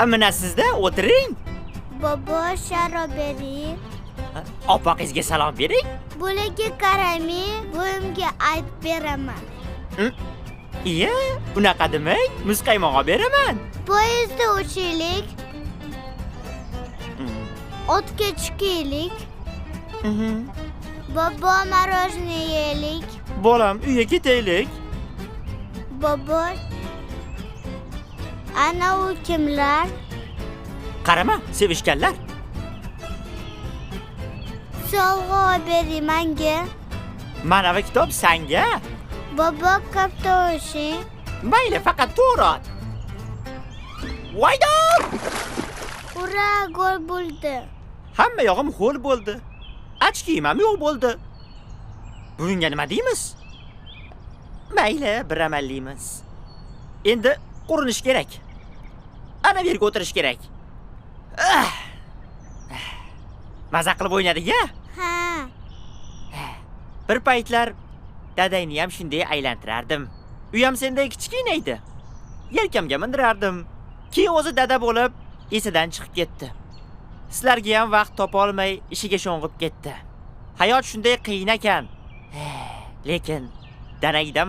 Mana sizda o'tiring. Bobo, sharob bering. Opangizga salom bering. Bularga qaramay, buvimga aytib beraman. Iya, unaqa demang, muzqaymoq beraman. Poyezdda o'chaylik. Otga chiqaylik. Bobo, marojniy yeylik. Bolam, uyga ketaylik. Bobo, ana u kimlar? Qarama, sevishganlar. Sovg'a bering menga. Manavi kitob sanga. Bobo, katta o'shing. Mayli, faqat to'g'ri ot. Voydor! Ura, gol bo'ldi. Hamma yog'im ho'l bo'ldi. Ach kiyimam yo'q bo'ldi. Bunga nima deymiz? Mayli, bir amallaymiz. Endi qurinish kerak. Ana bu yerga o'tirish kerak. Maza qilib o'ynadik-a? Ha. Bir paytlar dadangni ham shunday aylantirardim. U ham senday kichkina edi. Yelkamga mindirardim. Keyin o'zi dada bo'lib, esidan chiqib ketdi. Sizlarga ham vaqt topa olmay ishiga sho'ng'ib ketdi. Hayot shunday qiyin ekan. Lekin danangdan